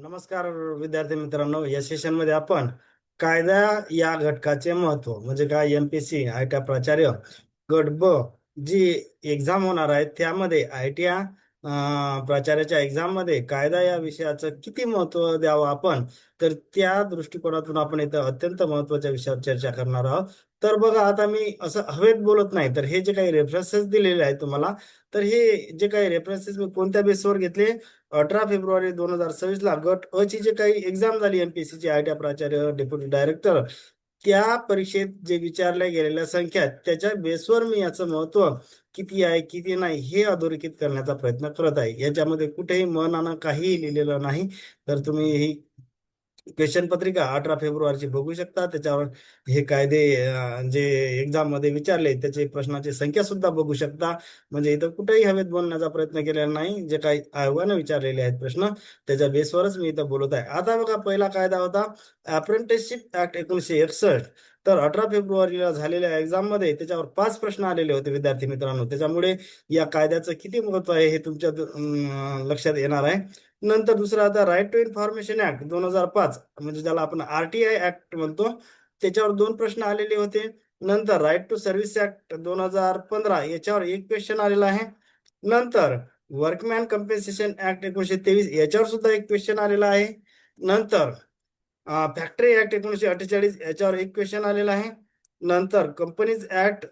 नमस्कार विद्यार्थी मित्रांनो, या सेशन मध्ये आपण कायदा या घटकाचे महत्व म्हणजे काय, एमपीसी आयटी प्राचार्य गट ब जी एक्झाम होणार आहे त्यामध्ये आयटी प्राचार्याच्या एक्झाम मध्ये कायदा या विषयाचं किती महत्व द्यावं आपण, तर त्या दृष्टिकोनातून आपण इथं अत्यंत महत्वाच्या विषयावर चर्चा करणार आहोत. तर बघा, आता मी असं हवेत बोलत नाही, तर हे जे काही रेफरन्सेस दिलेले आहेत तुम्हाला, तर हे जे काही रेफरन्सेस मी कोणत्या बेसवर घेतले, 18 फेब्रुवारी 2026 ला गट अ ची जे काही एक्झाम झाली एमपीएससी ची आयटी प्राचार्य डेप्युटी डायरेक्टर, त्या परीक्षेत जे विचारल्या गेलेल्या संख्या त्याच्या बेसवर मी याचं महत्व किती आहे किती नाही हे अधोरेखित करण्याचा प्रयत्न करत आहे. याच्यामध्ये कुठेही मनानं काहीही लिहिलेलं नाही. तर तुम्ही ही क्वेश्चन पत्रिका 18 फेब्रुवारीची बघू शकता. त्याच्यावर हे कायदे जे एक्झाम मध्ये विचारले त्याचे प्रश्नाची संख्या सुद्धा बघू शकता. म्हणजे इथं कुठेही हवेत बोलण्याचा प्रयत्न केलेला नाही. जे काही आयोगाने विचारलेले आहेत प्रश्न त्याच्या बेसवरच मी इथं बोलत आहे. आता बघा, पहिला कायदा होता अप्रेंटिसशिप ऍक्ट 1961. तर 18 फेब्रुवारीला झालेल्या एक्झाम मध्ये त्याच्यावर 5 प्रश्न आलेले होते विद्यार्थी मित्रांनो. त्याच्यामुळे या कायद्याचं किती महत्व आहे हे तुमच्या लक्षात येणार आहे. नंतर दुसरा आता राईट टू इन्फॉर्मेशन ऍक्ट 2005, म्हणजे ज्याला आपण आरटीआय ऍक्ट म्हणतो, त्याच्यावर 2 प्रश्न आलेले होते. नंतर राईट टू सर्व्हिस ऍक्ट 2015, याच्यावर एक क्वेश्चन आलेला आहे. नंतर वर्कमॅन कम्पेन्सेशन ऍक्ट 1923, याच्यावर सुद्धा एक क्वेश्चन आलेला आहे. नंतर फॅक्टरी ऍक्ट 1948, याच्यावर एक क्वेश्चन आलेला आहे. नंतर कंपनीज ऍक्ट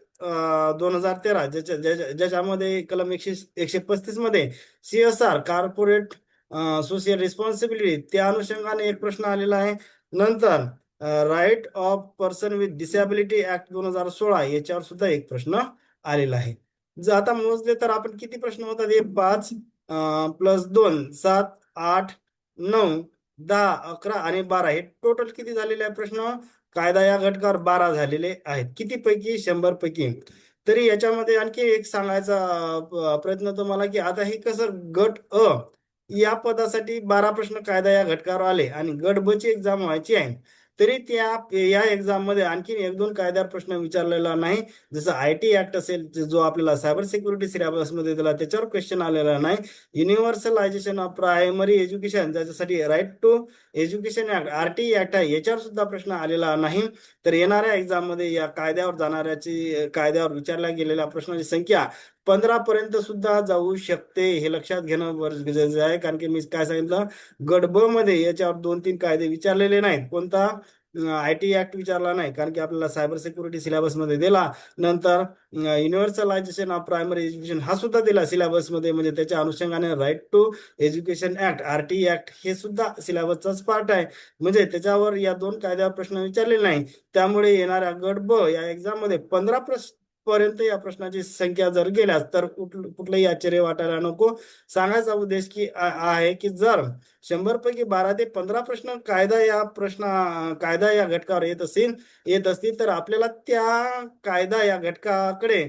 2013, ज्याच्यामध्ये कलम 135 मध्ये सीएसआर कॉर्पोरेट सोशल रिस्पॉन्सिबिलिटी त्या अनुषंगाने एक प्रश्न आलेला आहे. नंतर right of person with disability act 2016, याच्यावर सुद्धा एक प्रश्न आलेला आहे. जर आता मोजले तर आपण किती प्रश्न होतात, हे 5 प्लस 2 7 8 9 10 11 आणि 12, हे टोटल किती झालेले आहे प्रश्न कायदा या घटकावर 12 झालेले आहेत. किती पैकी? 100 पैकी. तरी याच्यामध्ये आणखी एक सांगायचा प्रयत्न तुम्हाला, की आता हे कसं, गट अ या पदासाठी 12 प्रश्न कायदा या घटकावर आले आणि गट ब ची एक्झाम व्हायची आहे. तरी त्या या एक्झाम मध्ये आणखी 1-2 कायद्यावर प्रश्न विचारलेला नाही. जसं आयटी ऍक्ट असेल, जो आपल्याला सायबर सिक्युरिटी सिलेबस मध्ये दिला, त्याच्यावर क्वेश्चन आलेला नाही. युनिव्हर्सलायझेशन ऑफ प्रायमरी एज्युकेशन, ज्याच्यासाठी right to education act RT act आहे, याच्यावर सुद्धा प्रश्न आलेला नाही. तर येणाऱ्या एक्झाम मध्ये या कायद्यावर कायद्यावर विचारल्या गेलेल्या प्रश्नाची संख्या 15 पर्यंत सुद्धा जाऊ शकते, हे लक्षात घेणं गरजेचं आहे. कारण की मी काय सांगितलं, गट ब मध्ये याच्यावर 2-3 कायदे विचारलेले नाहीत. कोणता? आयटी ऍक्ट विचारला नाही, कारण की आपल्याला सायबर सिक्युरिटी सिलेबस मध्ये दिला. नंतर युनिव्हर्सलायझेशन ऑफ प्रायमरी एज्युकेशन हा सुद्धा दिला सिलेबस मध्ये, म्हणजे त्याच्या अनुषंगाने right to education act RT act हे सुद्धा सिलेबसचाच पार्ट आहे. म्हणजे त्याच्यावर या 2 कायद्यावर प्रश्न विचारलेले नाही. त्यामुळे येणाऱ्या गट ब या एक्झाम मध्ये 15 पर्यंत या प्रश्नाची संख्या जर गेल्यास तर कुठलंही आश्चर्य वाटायला नको. सांगायचा उद्देश आहे की जर 100 पैकी 12 ते 15 प्रश्न कायदा या घटकावर येत असतील, तर आपल्याला त्या कायदा या घटकाकडे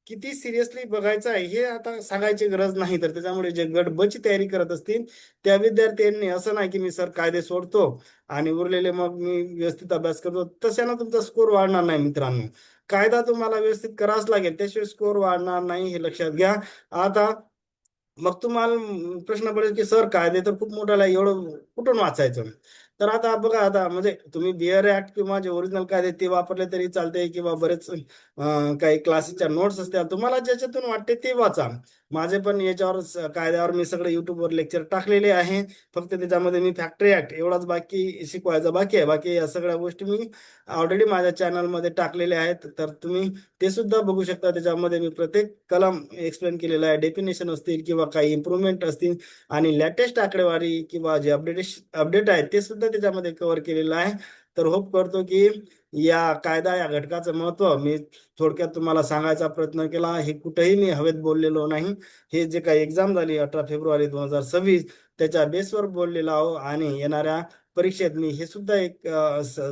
किती सिरियसली बघायचं आहे हे आता सांगायची गरज नाही. तर त्याच्यामुळे जे गट ब ची तयारी करत असतील त्या विद्यार्थ्यांनी असं नाही की मी सर कायदे सोडतो आणि उरलेले मग मी व्यवस्थित अभ्यास करतो, तशानं तुमचा स्कोर वाढणार नाही मित्रांनो. कायदा तुम्हाला व्यवस्थित करावाच लागेल, त्याशिवाय स्कोर वाढणार नाही, हे लक्षात घ्या. आता मग तुम्हाला प्रश्न पडेल की सर कायदे तर खूप मोठा आहे, एवढं कुठून वाचायचं? तर आता बघा, आता म्हणजे तुम्ही बिअर ऍक्ट किंवा जे ओरिजिनल कायदे ते वापरले तरी चालते, किंवा बरेच काही क्लासेसच्या नोट्स असतात, तुम्हाला ज्याच्यातून वाटते ते वाचा. माझे पण याच्यावर कायद्यावर मी सगळे युट्यूबवर लेक्चर टाकलेले आहे. फक्त त्याच्यामध्ये मी फॅक्टरी ऍक्ट एवढाच बाकी शिकवायचा बाकी आहे. बाकी या सगळ्या गोष्टी मी ऑलरेडी माझ्या चॅनलमध्ये टाकलेल्या आहेत. तर तुम्ही ते सुद्धा बघू शकता. त्याच्यामध्ये मी प्रत्येक कलम एक्सप्लेन केलेला आहे. डेफिनेशन असतील किंवा काही इम्प्रुव्हमेंट असतील आणि लेटेस्ट आकडेवारी किंवा जे अपडेट आहेत ते सुद्धा त्याच्यामध्ये कव्हर केलेलं आहे. तर होप करतो की कायदा या घटकाचं महत्व मी थोडक्यात तुम्हाला सांगायचा प्रयत्न केला. हे कुठेही मी हवेत बोललेलो नाही. हे जे काही एक्झाम झाली 18 फेब्रुवारी 2026 त्याच्या बेसवर बोललेलो आहो. आणि येणाऱ्या परीक्षेत मी हे सुद्धा एक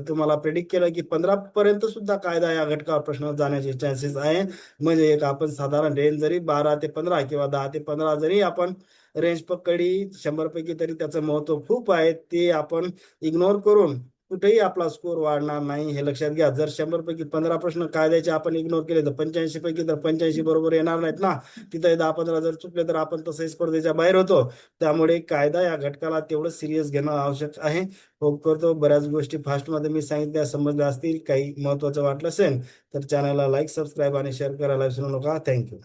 तुम्हाला प्रेडिक्ट केलं की 15 पर्यंत सुद्धा कायदा या घटकावर प्रश्न जाण्याचे चान्सेस आहे. म्हणजे एक आपण साधारण रेंज जरी 12 ते 15 किंवा 10 ते 15 जरी आपण रेंज पकडली 100 पैकी, तरी त्याचं महत्व खूप आहे. ते आपण इग्नोर करून कुठेही आपला स्कोर वाढणार नाही हे लक्षात घ्या. जर 100 पैकी 15 प्रश्न कायद्याचे आपण इग्नोर केले तर 85 पैकी तर 85 बरोबर येणार नाहीत ना. तिथे 10-15 जर चुकले तर आपण तसंही स्पर्धेच्या बाहेर होतो. त्यामुळे कायदा या घटकाला तेवढं सिरियस घेणं आवश्यक आहे. होप करतो बऱ्याच गोष्टी फास्टमध्ये मी सांगितल्या समजल्या असतील. काही महत्त्वाचं वाटलं असेल तर चॅनलला लाईक, सबस्क्राईब आणि शेअर करायला विसरू नका. थँक्यू.